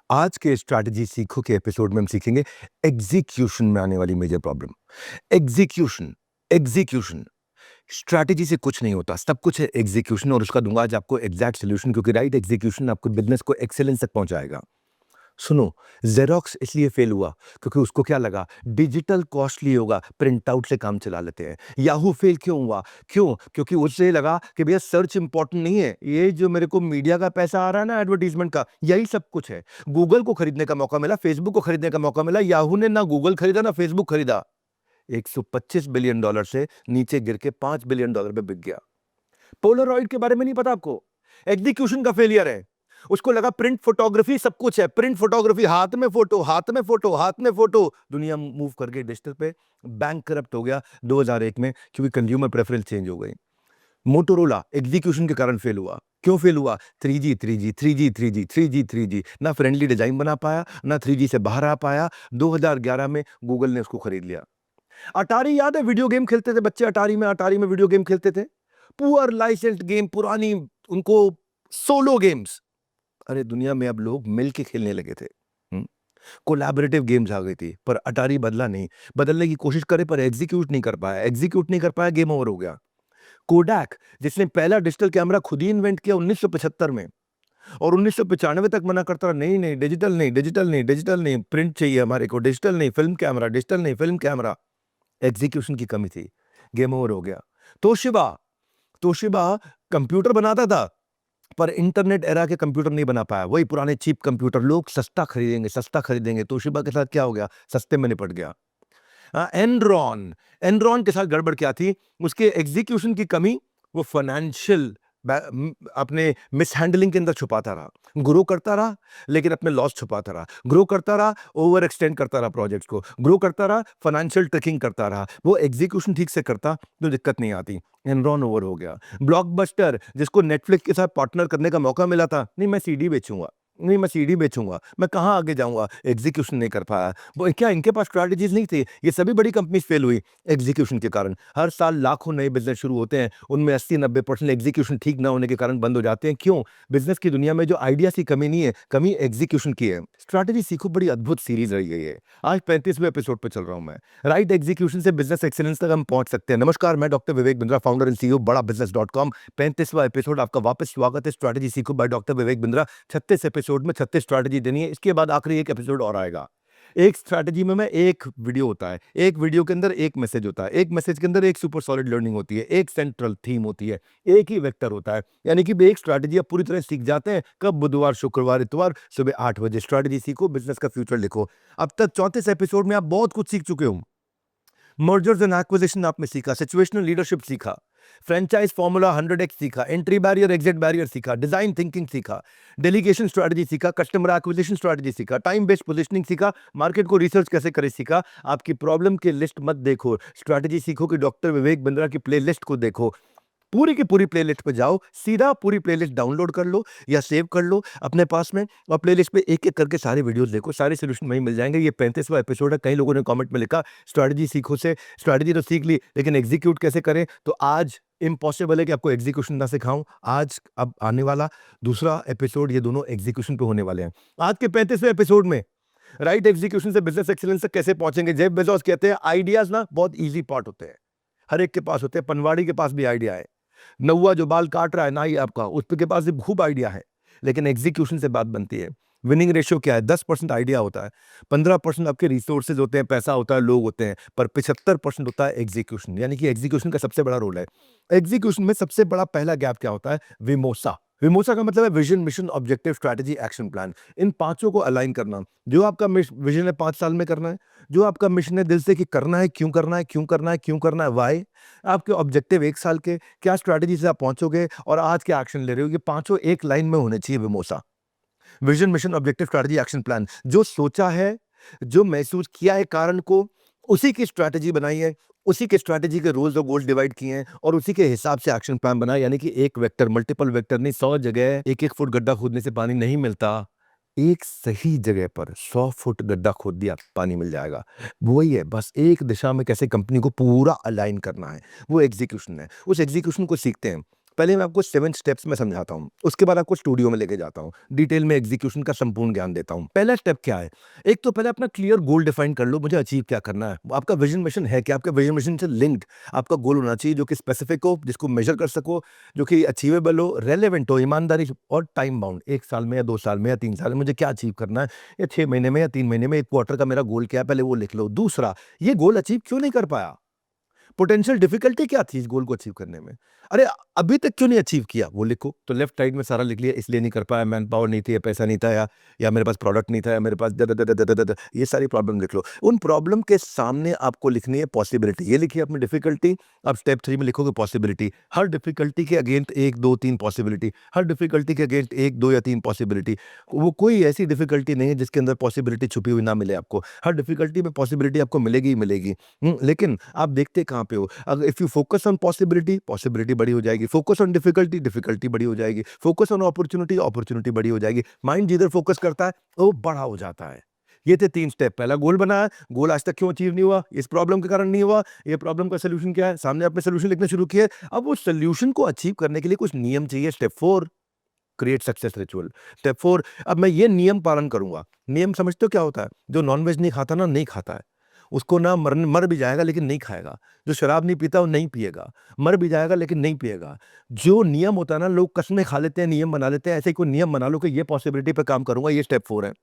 आज के स्ट्रैटेजी सीखो के एपिसोड में हम सीखेंगे एग्जीक्यूशन में आने वाली major problem. Execution execution strategy से कुछ नहीं होता, सब कुछ है एग्जीक्यूशन। और उसका दूंगा आज आपको एग्जैक्ट सोल्यूशन, क्योंकि राइट एग्जीक्यूशन आपको बिजनेस को एक्सेलेंस तक पहुंचाएगा। सुनो, जेरोक्स इसलिए फेल हुआ क्योंकि उसको क्या लगा डिजिटल कॉस्टली होगा, प्रिंट आउट से काम चला लेते हैं। याहू फेल क्यों हुआ? क्यों? क्योंकि उससे लगा कि भैया सर्च इंपॉर्टेंट नहीं है, ये जो मेरे को मीडिया का पैसा आ रहा है ना, एडवर्टीजमेंट का, यही सब कुछ है। गूगल को खरीदने का मौका मिला, फेसबुक को खरीदने का मौका मिला, याहू ने ना गूगल खरीदा ना फेसबुक खरीदा। $125 बिलियन से नीचे गिर के $5 बिलियन पे बिक गया। पोलरॉइड के बारे में नहीं पता आपको? एग्जीक्यूशन का फेलियर है। उसको लगा प्रिंट फोटोग्राफी सब कुछ है, प्रिंट फोटोग्राफी, हाथ में फोटो, हाथ में फोटो, हाथ में फोटो। दुनिया मूव करके डिजिटल पे। बैंक करप्ट हो गया 2001 में, क्योंकि कंज्यूमर प्रेफरेंस चेंज हो गई। मोटोरोला एग्जीक्यूशन के कारण फेल हुआ। क्यों फेल हुआ? 3G 3G 3G 3G 3G 3G, ना फ्रेंडली डिजाइन बना पाया, ना 3G से बाहर आ पाया। 2011 में गूगल ने उसको खरीद लिया। अटारी याद है? वीडियो गेम खेलते थे बच्चे, अटारी में वीडियो गेम खेलते थे। पुअर लाइसेंस्ड गेम, पुरानी, उनको सोलो गेम्स। अरे दुनिया में अब लोग मिल के खेलने लगे थे। कोलैबोरेटिव गेम्स आ गई थी, पर अटारी बदला नहीं। बदलने की कोशिश करे पर एग्जीक्यूट नहीं कर पाया, गेम ओवर हो गया। कोडैक, जिसने पहला डिजिटल कैमरा खुद ही इन्वेंट किया 1975 में, और 1995 तक मना करता रहा, नहीं नहीं डिजिटल नहीं, डिजिटल नहीं, डिजिटल नहीं, प्रिंट चाहिए हमारे को, डिजिटल नहीं फिल्म कैमरा, डिजिटल नहीं फिल्म कैमरा। एग्जीक्यूशन की कमी थी, गेम ओवर हो गया। तोशिबा तोशिबा कंप्यूटर बनाता था, पर इंटरनेट एरा के कंप्यूटर नहीं बना पाया। वही पुराने चीप कंप्यूटर, लोग सस्ता खरीदेंगे, सस्ता खरीदेंगे। तोशिबा के साथ क्या हो गया? सस्ते में निपट गया। एनरॉन एनरॉन के साथ गड़बड़ क्या थी? उसके एग्जीक्यूशन की कमी। वो फाइनेंशियल अपने मिसहैंडलिंग के अंदर छुपाता रहा, ग्रो करता रहा, लेकिन अपने लॉस छुपाता रहा, ग्रो करता रहा, ओवर एक्सटेंड करता रहा प्रोजेक्ट्स को, ग्रो करता रहा, फाइनेंशियल ट्रैकिंग करता रहा। वो एग्जीक्यूशन ठीक से करता तो दिक्कत नहीं आती। एनरॉन ओवर हो गया। ब्लॉकबस्टर, जिसको नेटफ्लिक्स के साथ पार्टनर करने का मौका मिला था, नहीं मैं सीडी बेचूंगा, नहीं मैं सीडी बेचूंगा, मैं कहां आगे जाऊंगा, एग्जीक्यूशन नहीं कर पाया। वो क्या इनके पास स्ट्रैटेजीज नहीं थी? ये सभी बड़ी कंपनीज फेल हुई एग्जीक्यूशन के कारण। हर साल लाखों नए बिजनेस शुरू होते हैं, उनमें 80-90% एग्जीक्यूशन ठीक ना होने के कारण बंद हो जाते हैं। क्यों? बिजनेस की दुनिया में जो आइडियाज की कमी नहीं है, कमी एग्जीक्यूशन की है। स्ट्रैटेजी सीखो बड़ी अद्भुत सीरीज रही है ये। आज 35वें एपिसोड पे चल रहा हूं मैं। राइट एग्जीक्यूशन से बिजनेस एक्सीलेंस तक हम पहुंच सकते हैं। नमस्कार, मैं doctor Vivek Bindra, founder and CEO बड़ा बिजनेस.com। 35वां एपिसोड आपका वापस स्वागत है। स्ट्रैटेजी सीखो by doctor Vivek Bindra. 36 episode में 36 स्ट्रैटेजी देनी है। इसके बाद आखिरी एक एपिसोड और आएगा। एक स्ट्रैटेजी में एक वीडियो होता है, एक वीडियो के अंदर एक मैसेज होता है, एक मैसेज के अंदर एक सुपर सॉलिड लर्निंग होती है, एक सेंट्रल थीम होती है, एक ही वेक्टर होता है। यानी कि एक स्ट्रैटेजी आप पूरी तरह सीख जाते हैं। कब? बुधवार, शुक्रवार, इतवार सुबह 8 बजे। स्ट्रैटेजी सीखो, बिजनेस का फ्यूचर लिखो। अब तक 34 एपिसोड में आप बहुत कुछ सीख चुके हो। मर्जर्स एंड एक्विजिशन आपने सीखा, सिचुएशनल लीडरशिप सीखा, फ्रेंचाइज फॉर्मूला 100x सीखा, एंट्री बैरियर एग्जिट बैरियर सीखा, डिजाइन थिंकिंग सीखा, डेलीगेशन स्ट्रैटेजी सीखा, कस्टमर एक्विजिशन स्ट्रैटेजी सीखा, टाइम बेस्ड पोजीशनिंग सीखा, मार्केट को रिसर्च कैसे करें सीखा। आपकी प्रॉब्लम की लिस्ट मत देखो, स्ट्रैटेजी सीखो कि डॉक्टर विवेक बिंद्रा की प्ले लिस्ट को देखो। पूरी की पूरी प्लेलिस्ट पे जाओ, सीधा पूरी प्लेलिस्ट डाउनलोड कर लो या सेव कर लो अपने पास में, और प्लेलिस्ट पे एक एक करके सारे वीडियोस देखो, सारे सोल्यूशन वहीं मिल जाएंगे। ये 35वां एपिसोड है। कई लोगों ने कमेंट में लिखा स्ट्रैटेजी सीखो से स्ट्रैटेजी तो सीख ली, लेकिन एग्जीक्यूट कैसे करें? तो आज इम्पॉसिबल है कि आपको एग्जीक्यूशन ना सिखाऊं। आज अब आने वाला दूसरा एपिसोड, ये दोनों एग्जीक्यूशन पे होने वाले हैं। आज के 35वें एपिसोड में राइट एग्जीक्यूशन से बिजनेस एक्सीलेंस तक कैसे पहुंचेंगे। जेफ बेजोस कहते हैं आइडियाज ना बहुत ईजी पार्ट होते हैं, हर एक के पास होते हैं। पनवाड़ी के पास भी आइडिया है, नौवा जो बाल काट रहा है ना, ही आपका, उसके पास भी खूब आइडिया है, लेकिन एग्जीक्यूशन से बात बनती है। विनिंग रेशियो क्या है? 10% आइडिया होता है, 15% आपके रिसोर्सेज होते हैं, पैसा होता है, लोग होते हैं, पर 75% होता है एग्जीक्यूशन। यानी कि एग्जीक्यूशन का सबसे बड़ा रोल है। एग्जीक्यूशन में सबसे बड़ा पहला गैप क्या होता है? विमोसा। विमोसा का मतलब है vision, mission, objective, strategy, action plan. इन पांचों को अलाइन करना। जो आपका विजन है 5 साल में करना है, जो आपका मिशन है दिल से कि करना है, क्यों करना है, क्यों करना है, क्यों करना है, वाई, आपके ऑब्जेक्टिव 1 साल के, क्या स्ट्रैटेजी से आप पहुंचोगे, और आज क्या एक्शन ले रहे हो, ये पांचों एक लाइन में होने चाहिए। विमोसा, vision, mission, objective, strategy, action plan. जो सोचा है, जो महसूस किया है कारण को, उसी की स्ट्रैटेजी बनाई है, उसी के स्ट्रैटेजी के रोल्स और गोल्स डिवाइड किए हैं, और उसी के हिसाब से एक्शन प्लान बनाया। यानी कि एक वेक्टर, मल्टीपल वेक्टर नहीं। 100 जगह 1-1 फुट गड्ढा खोदने से पानी नहीं मिलता, एक सही जगह पर 100 फुट गड्ढा खोद दिया, पानी मिल जाएगा। वही है, बस एक दिशा में कैसे कंपनी को पूरा अलाइन करना है, वो एग्जीक्यूशन है। उस एग्जीक्यूशन को सीखते हैं। पहले मैं आपको 7 स्टेप्स में समझाता हूँ, उसके बाद आपको स्टूडियो में लेके जाता हूँ, डिटेल में एग्जीक्यूशन का संपूर्ण ज्ञान देता हूँ। पहला स्टेप क्या है? एक तो पहले अपना क्लियर गोल डिफाइन कर लो, मुझे अचीव क्या करना है। आपका विजन मिशन है क्या? आपके विजन मिशन से लिंक्ड आपका गोल होना चाहिए, जो कि स्पेसिफिक हो, जिसको मेजर कर सको, जो कि अचीवेबल हो, रेलेवेंट हो, ईमानदारी और टाइम बाउंड। 1 साल में या 2 साल में या 3 साल में मुझे क्या अचीव करना है, या 6 महीने में या 3 महीने में, 1 क्वार्टर का मेरा गोल क्या है, पहले वो लिख लो। दूसरा, ये गोल अचीव क्यों नहीं कर पाया? पोटेंशियल डिफिकल्टी क्या थी इस गोल को अचीव करने में? अरे अभी तक क्यों नहीं अचीव किया, वो लिखो। तो लेफ्ट साइड में सारा लिख लिया, इसलिए नहीं कर पाया, मैन पावर नहीं थी, या पैसा नहीं था, या मेरे पास प्रोडक्ट नहीं था, या मेरे पास ये सारी प्रॉब्लम लिख लो। उन प्रॉब्लम के सामने आपको लिखनी है पॉसिबिलिटी। ये लिखिए अपनी डिफिकल्टी, अब स्टेप 3 में लिखोगे पॉसिबिलिटी। हर डिफिकल्टी के अगेंस्ट 1 2 3 पॉसिबिलिटी, हर डिफिकल्टी के अगेंस्ट 1 2 या 3 पॉसिबिलिटी। वो कोई ऐसी डिफिकल्टी नहीं है जिसके अंदर पॉसिबिलिटी छुपी हुई ना मिले आपको। हर डिफिकल्टी में पॉसिबिलिटी आपको मिलेगी ही मिलेगी। लेकिन आप देखते कहाँ पे हो? अगर if you focus on possibility, possibility बड़ी हो जाएगी। फोकस ऑन डिफिकल्टी, डिफिकल्टी बड़ी हो जाएगी। फोकस ऑन अपॉर्चुनिटी, अपॉर्चुनिटी बड़ी हो जाएगी। माइंड जिधर फोकस करता है वो बड़ा हो जाता है। ये थे 3 स्टेप। पहला गोल बनाया, गोल आज तक क्यों अचीव नहीं हुआ, इस प्रॉब्लम के कारण नहीं हुआ, ये प्रॉब्लम का सॉल्यूशन क्या है, सामने आपने सॉल्यूशन लिखना शुरू किया। अब वो सॉल्यूशन को अचीव करने के लिए कुछ नियम चाहिए। Step 4, create success ritual. Step 4, अब मैं ये नियम पालन करूंगा। नियम समझते हो क्या होता है? जो नॉनवेज नहीं खाता ना, नहीं खाता है, उसको ना मर भी जाएगा लेकिन नहीं खाएगा। जो शराब नहीं पीता वो नहीं पिएगा, मर भी जाएगा लेकिन नहीं पिएगा। जो नियम होता है ना, लोग कसमें खा लेते हैं, नियम बना लेते हैं। ऐसे ही कोई नियम बना लो कि ये पॉसिबिलिटी पे काम करूंगा। ये स्टेप 4 है।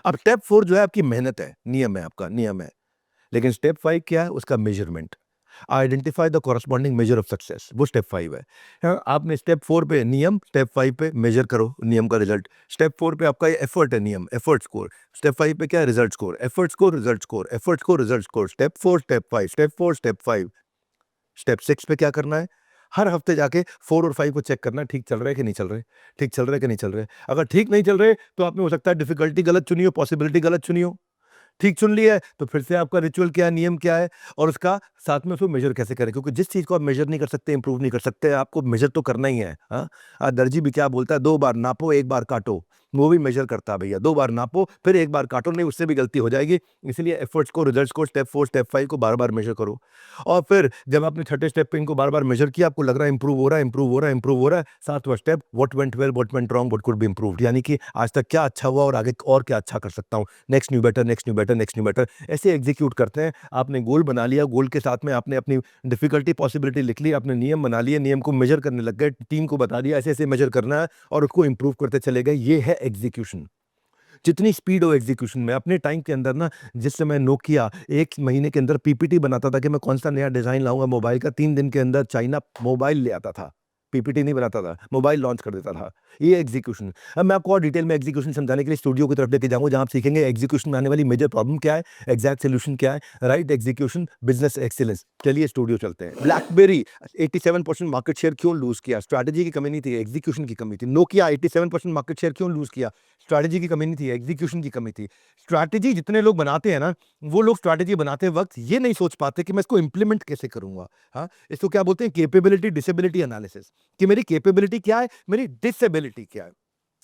अब स्टेप 4 जो है आपकी मेहनत है, नियम है, आपका नियम है। लेकिन स्टेप 5 क्या है? उसका measurement. Identify the corresponding measure of success, वो स्टेप 5 है। हाँ, आपने स्टेप 4 पे नियम, स्टेप 5 पे मेजर करो नियम का रिजल्ट। स्टेप 4 पे आपका ये एफर्ट है, नियम एफर्ट स्कोर। स्टेप 5 पे क्या है? Result score. Effort score, result score, effort score, result score. Step 4, step 5, step 4, step 5। Step 6 पे क्या करना है? हर हफ्ते जाके 4 और 5 को चेक करना है, ठीक चल रहा है कि नहीं चल रहा है, ठीक चल रहा है कि नहीं चल रहा है। अगर ठीक नहीं चल रहे तो आपने हो सकता है डिफिकल्टी गलत चुनी हो, पॉसिबिलिटी गलत चुनी हो। ठीक चुन लिया है तो फिर से आपका रिचुअल क्या है, नियम क्या है, और उसका साथ में उसको मेजर कैसे करें। क्योंकि जिस चीज को आप मेजर नहीं कर सकते, इंप्रूव नहीं कर सकते, आपको मेजर तो करना ही है। हाँ, दर्जी भी क्या बोलता है? 2 बार नापो, 1 बार काटो। वो भी मेजर करता है भैया। 2 बार नापो, फिर 1 बार काटो, नहीं उससे भी गलती हो जाएगी। इसलिए एफर्ट्स को, रिजल्ट्स को, स्टेप 4 स्टेप 5 को बार बार मेजर करो। और फिर जब आपने छठे स्टेप पे इनको बार बार मेजर किया, आपको लग रहा है इंप्रूव हो रहा है, इंप्रूव हो रहा है, इंप्रूव हो रहा है, सातवां step, what went well, what went wrong, what could be improved. यानी कि आज तक क्या अच्छा हुआ और आगे और क्या अच्छा कर सकता हूँ। Next new better, next new better, next new better. ऐसे एग्जीक्यूट करते हैं। आपने गोल बना लिया, गोल के साथ में आपने अपनी डिफिकल्टी, पॉसिबिलिटी लिख ली, आपने नियम बना लिए, नियम को मेजर करने लग गए, टीम को बता दिया ऐसे ऐसे मेजर करना है, और उसको इंप्रूव करते चले गए। ये है एग्जीक्यूशन। जितनी स्पीड हो एग्जीक्यूशन में, अपने टाइम के अंदर ना, जिस समय नोकिया 1 महीने के अंदर पीपीटी बनाता था कि मैं कौन सा नया डिजाइन लाऊंगा मोबाइल का, 3 दिन के अंदर चाइना मोबाइल ले आता था। पीपीटी नहीं बनाता था, मोबाइल लॉन्च कर देता था। ये एग्जीक्यूशन। अब मैं आपको और डिटेल में एग्जीक्यूशन समझाने के लिए स्टूडियो की तरफ लेके जाऊंगा, जहां आप सीखेंगे एग्जीक्यूशन में आने वाली मेजर प्रॉब्लम क्या है, एग्जैक्ट सोल्यूशन क्या है, राइट एग्जीक्यूशन, बिजनेस एक्सीलेंस। चलिए स्टूडियो चलते हैं। ब्लैकबेरी 87% मार्केट शेयर क्यों लूज किया? स्ट्रैटेजी की कमी नहीं थी, एग्जीक्यूशन की कमी थी। नोकिया 87% मार्केट शेयर क्यों लूज किया? स्ट्रैटेजी की कमी नहीं थी, एग्जीक्यूशन की कमी थी। स्ट्रैटेजी जितने लोग बनाते हैं ना, वो लोग स्ट्रैटेजी बनाते वक्त ये नहीं सोच पाते कि मैं इसको इंप्लीमेंट कैसे करूंगा। हाँ, इसको क्या बोलते हैं? Capability disability analysis. कि मेरी कैपेबिलिटी क्या है, मेरी डिसेबिलिटी क्या है।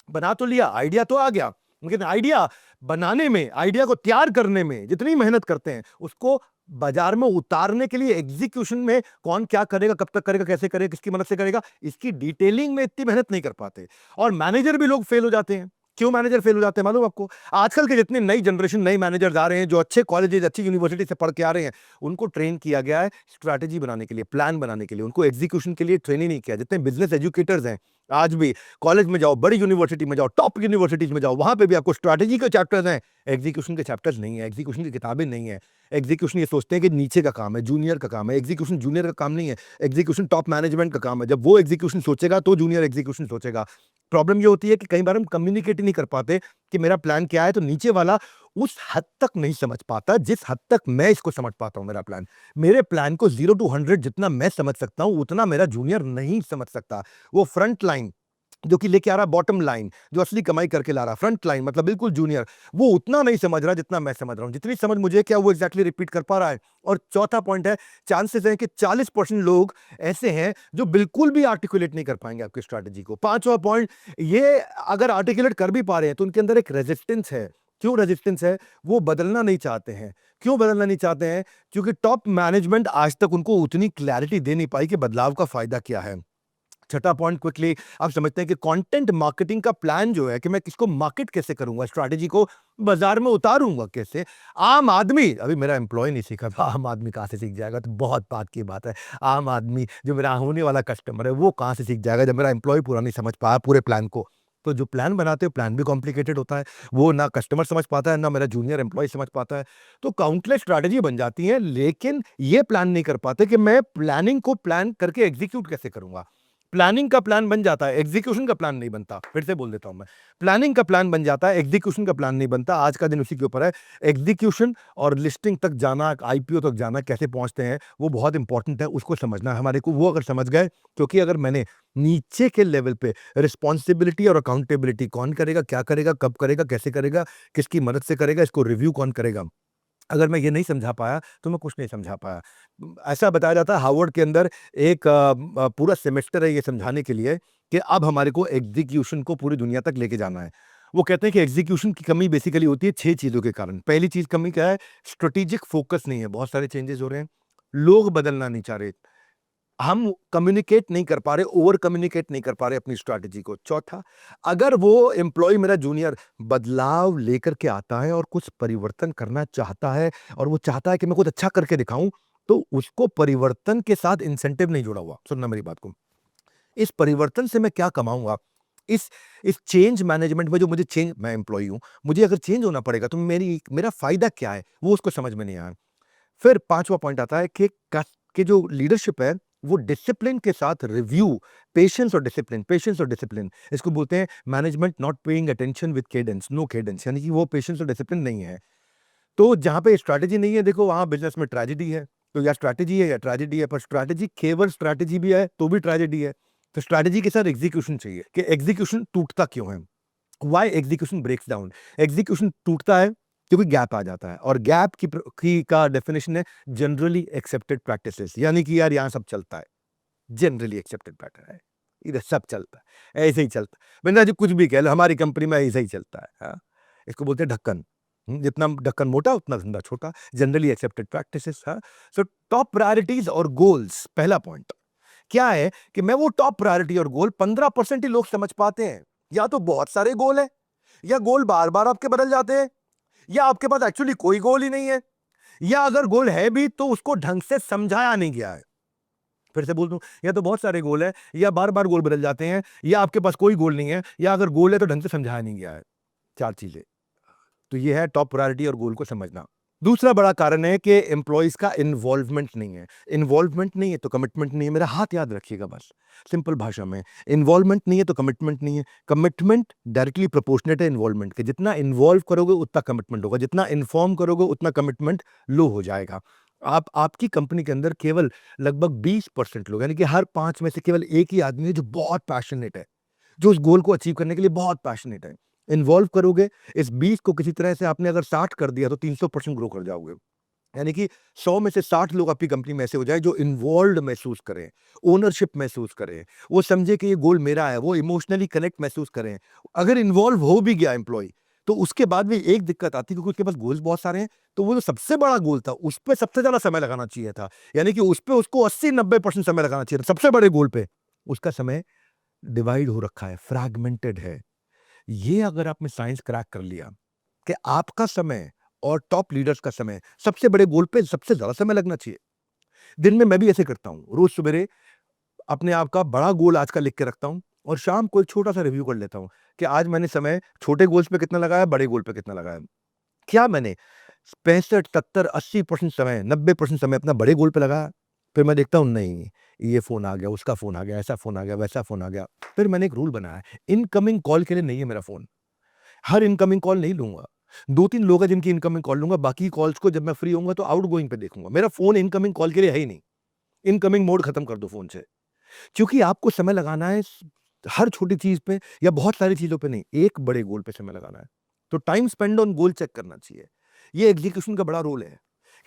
बना तो लिया, आइडिया तो आ गया, लेकिन आइडिया बनाने में, आइडिया को तैयार करने में जितनी मेहनत करते हैं, उसको बाजार में उतारने के लिए एग्जीक्यूशन में कौन क्या करेगा, कब तक करेगा, कैसे करेगा, किसकी मदद से करेगा, इसकी डिटेलिंग में इतनी मेहनत नहीं कर पाते। और मैनेजर भी लोग फेल हो जाते हैं। क्यों मैनेजर फेल हो जाते हैं मालूम आपको? आजकल के जितने नई जनरेशन, नए मैनेजर आ रहे हैं, जो अच्छे कॉलेजेस, अच्छी यूनिवर्सिटी से पढ़ के आ रहे हैं, उनको ट्रेन किया गया है स्ट्रैटेजी बनाने के लिए, प्लान बनाने के लिए। उनको एग्जीक्यूशन के लिए ट्रेन ही नहीं किया। जितने बिजनेस एजुकेटर्स हैं, आज भी कॉलेज में जाओ, बड़ी यूनिवर्सिटी में जाओ, टॉप यूनिवर्सिटीज में जाओ, वहां पे भी आपको स्ट्रैटेजी के चैप्टर्स हैं, एग्जीक्यूशन के चैप्टर्स नहीं है, एग्जीक्यूशन की किताबें नहीं है। एग्जीक्यूशन ये सोचते हैं कि नीचे का काम है, जूनियर का काम है। एग्जीक्यूशन जूनियर का काम नहीं है, एग्जीक्यूशन टॉप मैनेजमेंट का काम है। जब वो एग्जीक्यूशन सोचेगा तो जूनियर एग्जीक्यूशन सोचेगा। प्रॉब्लम ये होती है कि कई बार हम कम्युनिकेट ही नहीं कर पाते कि मेरा प्लान क्या है, तो नीचे वाला उस हद तक नहीं समझ पाता जिस हद तक मैं इसको समझ पाता हूं। मेरा प्लान, मेरे प्लान को 0 to 100 जितना मैं समझ सकता हूं, उतना मेरा जूनियर नहीं समझ सकता। वो फ्रंट लाइन जो कि लेके आ रहा है, बॉटम लाइन जो असली कमाई करके ला रहा, फ्रंट लाइन मतलब बिल्कुल जूनियर, वो उतना नहीं समझ रहा जितना मैं समझ रहा हूं। जितनी समझ मुझे, क्या वो एग्जैक्टली रिपीट कर पा रहा है? और चौथा पॉइंट है, चांसेस है कि 40% लोग ऐसे हैं जो बिल्कुल भी आर्टिकुलेट नहीं कर पाएंगे आपकी स्ट्रैटेजी को। पांचवा पॉइंट, ये अगर आर्टिकुलेट कर भी पा रहे हैं तो उनके अंदर एक रेजिस्टेंस है। क्यों रेजिस्टेंस है? वो बदलना नहीं चाहते हैं। क्यों बदलना नहीं चाहते हैं? क्योंकि टॉप मैनेजमेंट आज तक उनको उतनी क्लैरिटी दे नहीं पाई कि बदलाव का फायदा क्या है। छठा पॉइंट क्विकली आप समझते हैं कि कंटेंट मार्केटिंग का प्लान जो है कि मैं किसको मार्केट कैसे करूंगा, स्ट्रैटेजी को बाजार में उतारूंगा कैसे। आम आदमी, अभी मेरा एम्प्लॉय नहीं सीखा तो आम आदमी कहाँ से सीख जाएगा, तो बहुत बात की बात है। आम आदमी जो मेरा होने वाला कस्टमर है वो कहाँ से सीख जाएगा जब मेरा एम्प्लॉय पूरा नहीं समझ पाया पूरे प्लान को। तो जो प्लान बनाते हो प्लान भी कॉम्प्लिकेटेड होता है, वो ना कस्टमर समझ पाता है ना मेरा जूनियर एम्प्लॉय समझ पाता है। तो काउंटलेस स्ट्रैटेजी बन जाती है, लेकिन ये प्लान नहीं कर पाते कि मैं प्लानिंग को प्लान करके एग्जीक्यूट कैसे करूंगा। प्लानिंग का प्लान बन जाता है, एग्जीक्यूशन का प्लान नहीं बनता। फिर से बोल देता हूं मैं, प्लानिंग का प्लान बन जाता है, एग्जीक्यूशन का प्लान नहीं बनता। आज का दिन उसी के ऊपर है। एग्जीक्यूशन और लिस्टिंग तक जाना, आईपीओ तक जाना, कैसे पहुंचते हैं वो बहुत इंपॉर्टेंट है, उसको समझना है हमारे को। वो अगर समझ गए, क्योंकि अगर मैंने नीचे के लेवल पे रिस्पॉन्सिबिलिटी और अकाउंटेबिलिटी, कौन करेगा, क्या करेगा, कब करेगा, कैसे करेगा, किसकी मदद से करेगा, इसको रिव्यू कौन करेगा, अगर मैं ये नहीं समझा पाया तो मैं कुछ नहीं समझा पाया। ऐसा बताया जाता है हार्वर्ड के अंदर एक पूरा सेमेस्टर है ये समझाने के लिए कि अब हमारे को एग्जीक्यूशन को पूरी दुनिया तक लेके जाना है। वो कहते हैं कि एग्जीक्यूशन की कमी बेसिकली होती है 6 चीज़ों के कारण। पहली चीज़ कमी क्या है? स्ट्रेटेजिक फोकस नहीं है, बहुत सारे चेंजेस हो रहे हैं, लोग बदलना नहीं चाह रहे, हम कम्युनिकेट नहीं कर पा रहे, ओवर कम्युनिकेट नहीं कर पा रहे अपनी स्ट्रैटेजी को। चौथा, अगर वो एम्प्लॉय मेरा जूनियर बदलाव लेकर के आता है और कुछ परिवर्तन करना चाहता है और वो चाहता है कि मैं कुछ अच्छा करके दिखाऊं, तो उसको परिवर्तन के साथ इंसेंटिव नहीं जुड़ा हुआ। सुनना मेरी बात को, इस परिवर्तन से मैं क्या कमाऊंगा, इस इस चेंज मैनेजमेंट में जो मुझे चेंज, मैं एम्प्लॉय हूं, मुझे अगर चेंज होना पड़ेगा तो मेरा फायदा क्या है, वो उसको समझ में नहीं आया। फिर पांचवा पॉइंट आता है कि जो लीडरशिप है वो डिसिप्लिन के साथ रिव्यू, पेशेंस और डिसिप्लिन, इसको बोलते हैं management not paying attention with cadence, no cadence, यानी कि वो पेशेंस और डिसिप्लिन नहीं है। तो जहां पे स्ट्रैटेजी नहीं है, देखो वहां बिजनेस में ट्रेजेडी है। तो या स्ट्रैटेजी है या ट्रेजेडी है, पर स्ट्रैटेजी केवल स्ट्रैटेजी भी है तो भी ट्रेजेडी है। तो स्ट्रैटेजी के साथ एग्जीक्यूशन चाहिए, कि एग्जीक्यूशन टूटता क्यों है, why execution breaks down. Execution टूटता है क्योंकि गैप आ जाता है, और गैप की का डेफिनेशन है जनरली एक्सेप्टेड प्रैक्टिसेस, यानी कि यार यहाँ सब चलता है, जनरली एक्सेप्टेड पैटर्न है, इधर सब चलता है, ऐसे ही चलता है। बिंदा जी कुछ भी कह लो, हमारी कंपनी में ऐसे ही चलता है। हाँ? इसको बोलते हैं ढक्कन। जितना ढक्कन मोटा उतना धंधा छोटा, जनरली एक्सेप्टेड प्रैक्टिसेस। हाँ? सो टॉप प्रायोरिटीज और गोल्स, पहला पॉइंट क्या है कि मैं वो टॉप प्रायोरिटी और गोल 15% ही लोग समझ पाते हैं। या तो बहुत सारे गोल है, या गोल बार बार आपके बदल जाते हैं, या आपके पास एक्चुअली कोई गोल ही नहीं है, या अगर गोल है भी तो उसको ढंग से समझाया नहीं गया है। फिर से बोल दूं, या तो बहुत सारे गोल है, या बार बार गोल बदल जाते हैं, या आपके पास कोई गोल नहीं है, या अगर गोल है तो ढंग से समझाया नहीं गया है। चार चीजें। तो ये है टॉप प्रायोरिटी और गोल को समझना। दूसरा बड़ा कारण है कि एम्प्लॉइज का इन्वॉल्वमेंट नहीं है। इन्वॉल्वमेंट नहीं है तो कमिटमेंट नहीं है, मेरा हाथ याद रखिएगा बस, सिंपल भाषा में। इन्वॉल्वमेंट नहीं है तो कमिटमेंट नहीं है। कमिटमेंट डायरेक्टली प्रोपोर्शनेट है इन्वॉल्वमेंट के, जितना इन्वॉल्व करोगे उतना कमिटमेंट होगा, जितना इन्फॉर्म करोगे उतना कमिटमेंट लो हो जाएगा। आपकी कंपनी के अंदर केवल लगभग 20% लोग, यानी कि हर 5 में से केवल एक ही आदमी है जो बहुत पैशनेट है, जो उस गोल को अचीव करने के लिए बहुत पैशनेट है। इन्वॉल्व करोगे, इस 20 को किसी तरह से आपने अगर 60 कर दिया तो 300% ग्रो कर जाओगे। यानी कि 100 में से 60 लोग आपकी कंपनी में ऐसे हो जाए जो इन्वॉल्व्ड महसूस करें, ओनरशिप महसूस करें, वो समझे कि ये गोल मेरा है, वो इमोशनली कनेक्ट महसूस करें। अगर इन्वॉल्व हो भी गया एम्प्लॉय, तो उसके बाद भी एक दिक्कत आती है, क्योंकि उसके पास गोल्स बहुत सारे हैं, तो वो जो सबसे बड़ा गोल था उस पे सबसे ज्यादा समय लगाना चाहिए था, यानी कि उस पे उसको 80-90% समय लगाना चाहिए था, सबसे बड़े गोल पे उसका समय डिवाइड हो रखा है, फ्रैगमेंटेड है। ये अगर आपने साइंस क्रैक कर लिया कि आपका समय और टॉप लीडर्स का समय सबसे बड़े गोल पे सबसे ज्यादा समय लगना चाहिए। दिन में मैं भी ऐसे करता हूं, रोज सवेरे अपने आप का बड़ा गोल आज का लिख के रखता हूं, और शाम को एक छोटा सा रिव्यू कर लेता हूं कि आज मैंने समय छोटे गोल्स पे कितना लगाया, बड़े गोल पे कितना लगाया। क्या मैंने 65, 70, 80% समय, 90% समय अपना बड़े गोल पे लगाया? फिर मैं देखता हूं नहीं, ये फोन आ गया, उसका फोन आ गया, ऐसा फोन आ गया, वैसा फोन आ गया। फिर मैंने एक रूल बनाया, इनकमिंग कॉल के लिए नहीं है मेरा फोन। हर इनकमिंग कॉल नहीं लूंगा, 2-3 लोग हैं जिनकी इनकमिंग कॉल लूंगा, बाकी कॉल्स को जब मैं फ्री होऊंगा तो आउटगोइंग पे देखूंगा। मेरा फोन इनकमिंग कॉल के लिए है ही नहीं। इनकमिंग मोड खत्म कर दो फोन से, क्योंकि आपको समय लगाना है हर छोटी चीज पे या बहुत सारी चीजों पे नहीं, एक बड़े गोल पे समय लगाना है। तो time spend on goal check करना चाहिए। ये एग्जीक्यूशन का बड़ा रोल है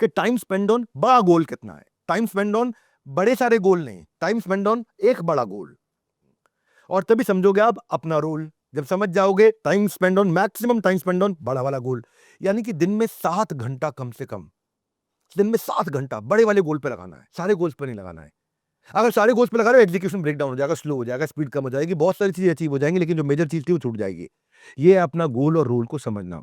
कि टाइम स्पेंड ऑन बड़ा गोल कितना है, टाइम स्पेंड ऑन बड़े सारे गोल नहीं, टाइम स्पेंड ऑन एक बड़ा गोल। और तभी समझोगे आप अपना रोल, जब समझ जाओगे time spend on, maximum time spend on बड़ा वाला गोल, यानी कि दिन में 7 घंटा, कम से कम दिन में 7 घंटा बड़े वाले गोल पे लगाना है, सारे गोल्स पे नहीं लगाना है। अगर सारे गोल्स पे लगा रहे हो, एग्जीक्यूशन ब्रेक डाउन हो जाएगा, स्लो हो जाएगा, स्पीड कम हो जाएगी, बहुत सारी चीज़ें अचीव हो जाएँगी, लेकिन जो मेजर चीज़ थी वो छूट जाएगी। ये है अपना गोल और रोल को समझना।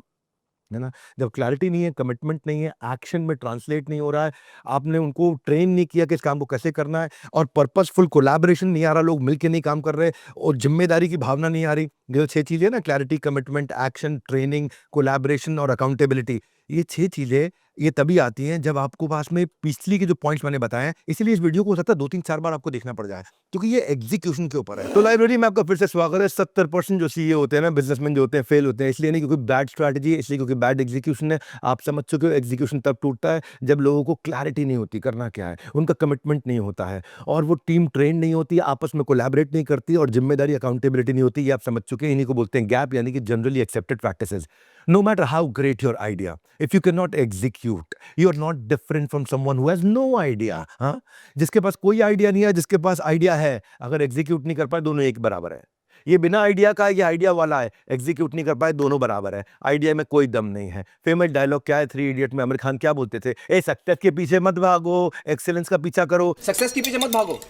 है ना? जब क्लैरिटी नहीं है, कमिटमेंट नहीं है, एक्शन में ट्रांसलेट नहीं हो रहा है, आपने उनको ट्रेन नहीं किया कि इस काम को कैसे करना है, और पर्पसफुल कोलैबोरेशन नहीं आ रहा, लोग मिलके नहीं काम कर रहे और ज़िम्मेदारी की भावना नहीं आ रही। ये जो 6 चीज़ें हैं ना, clarity, commitment, action, training, collaboration और अकाउंटेबिलिटी, ये 6 चीज़ें ये तभी आती हैं जब आपको पास में पिछली के जो पॉइंट्स मैंने बताए हैं, इसीलिए इस वीडियो को हो सकता है 2-3-4 बार आपको देखना पड़ जाए, क्योंकि ये एग्जीक्यूशन के ऊपर है। तो लाइब्रेरी में आपका फिर से स्वागत है। 70% जो सीईओ होते हैं ना, बिज़नेसमैन जो होते हैं, फेल होते हैं, इसलिए नहीं क्योंकि बैड स्ट्रैटेजी है, इसलिए क्योंकि बैड एग्जीक्यूशन है। आप समझ चुके हो, एग्जीक्यूशन तब टूटता है जब लोगों को क्लैरिटी नहीं होती करना क्या है, उनका कमिटमेंट नहीं होता है, और वो टीम ट्रेन नहीं होती, आपस में कोलैबोरेट नहीं करती, और जिम्मेदारी, अकाउंटेबिलिटी नहीं होती। ये आप समझ चुके हैं। इन्हीं को बोलते हैं गैप, यानी कि generally accepted practices. No matter how great your idea, if you can not execute, you are not different from someone who has no idea. हाँ, जिसके पास कोई आइडिया नहीं है, जिसके पास आइडिया है, अगर एग्जीक्यूट नहीं कर पाए, दोनों एक बराबर है। ये बिना आइडिया का है, ये आइडिया वाला है, एग्जीक्यूट नहीं कर पाए, दोनों बराबर है। आइडिया में कोई दम नहीं है। फेमस डायलॉग क्या है, थ्री इडियट में आमिर खान क्या बोलते थे? ए सक्सेस के पीछे मत भागो, एक्सीलेंस का पीछा करो। सक्सेस के पीछे मत भागो,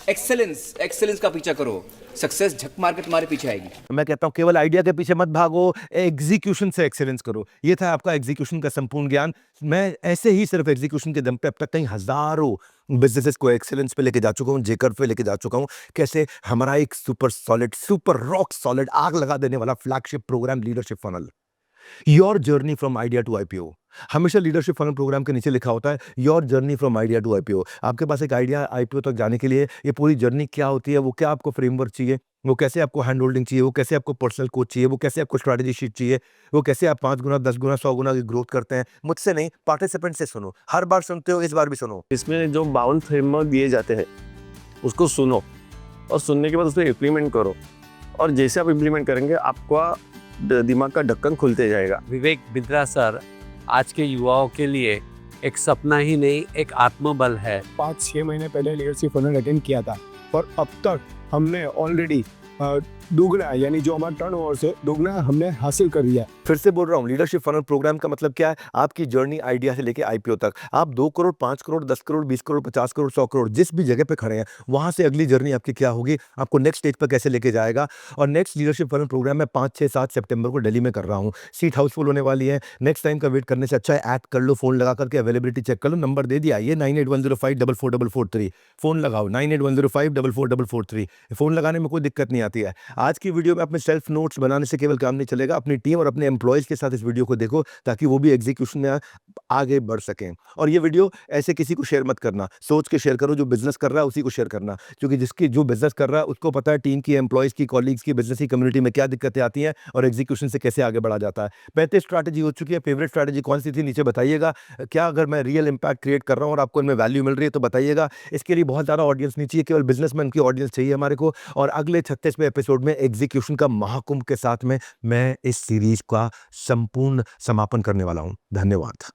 एक्सेलेंस एक्सेलेंस का पीछा करो। सक्सेस झक मार के तुम्हारे पीछे आएगी। मैं कहता हूँ केवल आइडिया के पीछे मत भागो, एग्जीक्यूशन से एक्सीलेंस करो। ये था आपका एग्जीक्यूशन का संपूर्ण ज्ञान। मैं ऐसे ही सिर्फ एग्जीक्यूशन के दम पे अब तक कई हजारों बिजनेसेस को एक्सीलेंस पे लेके जा चुका हूँ, जेकर पे लेके जा चुका हूँ। कैसे हमारा एक super solid, super rock solid, आग लगा देने वाला flagship programme leadership funnel, your journey from idea to IPO. हमेशा लीडरशिप फनल प्रोग्राम के नीचे लिखा होता है your journey from idea to IPO. आपके पास एक आइडिया आईपीओ तक जाने के लिए ये पूरी जर्नी क्या होती है, वो क्या आपको फ्रेमवर्क चाहिए, वो कैसे आपको हैंड होल्डिंग चाहिए, वो कैसे आपको पर्सनल कोच चाहिए, वो कैसे आपको स्ट्रैटेजी शीट चाहिए, वो कैसे आप 5 गुना, 10 गुना, 100 गुना की ग्रोथ करते हैं। मुझसे नहीं, पार्टिसिपेंट से सुनो। हर बार सुनते हो, इस बार भी सुनो। इसमें जो बाउंड फ्रेमवर्क दिए जाते हैं उसको सुनो, और सुनने के बाद उसको इम्प्लीमेंट करो, और जैसे आप इम्प्लीमेंट करेंगे आपका दिमाग का ढक्कन खुलते जाएगा। विवेक बिंद्रा सर आज के युवाओं के लिए एक सपना ही नहीं, एक आत्मबल है। 5-6 महीने पहले लीडरशिप फनल अटेंड किया था, और अब तक हमने ऑलरेडी दुगना, यानी जो हमारा टर्नओवर से दुगना हमने हासिल कर लिया। फिर से बोल रहा हूँ, लीडरशिप फनल प्रोग्राम का मतलब क्या है? आपकी जर्नी आइडिया से लेके आईपीओ तक। आप 2 करोड़, 5 करोड़, 10 करोड़, 20 करोड़, 50 करोड़, 100 करोड़, जिस भी जगह पे खड़े हैं, वहां से अगली जर्नी आपकी क्या होगी, आपको नेक्स्ट स्टेज पर कैसे लेके जाएगा। और नेक्स्ट लीडरशिप फनल प्रोग्राम मैं 5, 6, 7 सितंबर को दिल्ली में कर रहा हूँ। सीट हाउसफुल होने वाली है। नेक्स्ट टाइम का वेट करने से अच्छा है एक्ट कर लो, फोन लगा करके अवेलेबिलिटी चेक कर लो। नंबर दे दिया, ये 9810544443। फोन लगाओ 9810544443। फोन लगाने में कोई दिक्कत नहीं आती है। आज की वीडियो में अपने सेल्फ नोट्स बनाने से केवल काम नहीं चलेगा, अपनी टीम और अपने एम्प्लॉयज के साथ इस वीडियो को देखो, ताकि वो भी एग्जीक्यूशन में आगे बढ़ सकें। और ये वीडियो ऐसे किसी को शेयर मत करना, सोच के शेयर करो। जो बिजनेस कर रहा है उसी को शेयर करना, क्योंकि जिसकी जो बिजनेस कर रहा है उसको पता है टीम की, एम्प्लॉयज की, कॉलीग्स की, बिजनेस की कम्युनिटी में क्या दिक्कतें आती हैं और एग्जीक्यूशन से कैसे आगे बढ़ा जाता है। 35 स्ट्रैटेजी हो चुकी है। फेवरेट स्ट्रैटेजी कौन सी थी नीचे बताइएगा। क्या अगर मैं रियल इंपैक्ट क्रिएट कर रहा हूँ और आपको इनमें वैल्यू मिल रही है तो बताइएगा। इसके लिए बहुत ज़्यादा ऑडियंस नहीं चाहिए, केवल बिजनेसमैन की ऑडियंस चाहिए हमारे को। और अगले 36वें एपिसोड में एग्जीक्यूशन का महाकुंभ के साथ में मैं इस सीरीज का संपूर्ण समापन करने वाला हूं। धन्यवाद।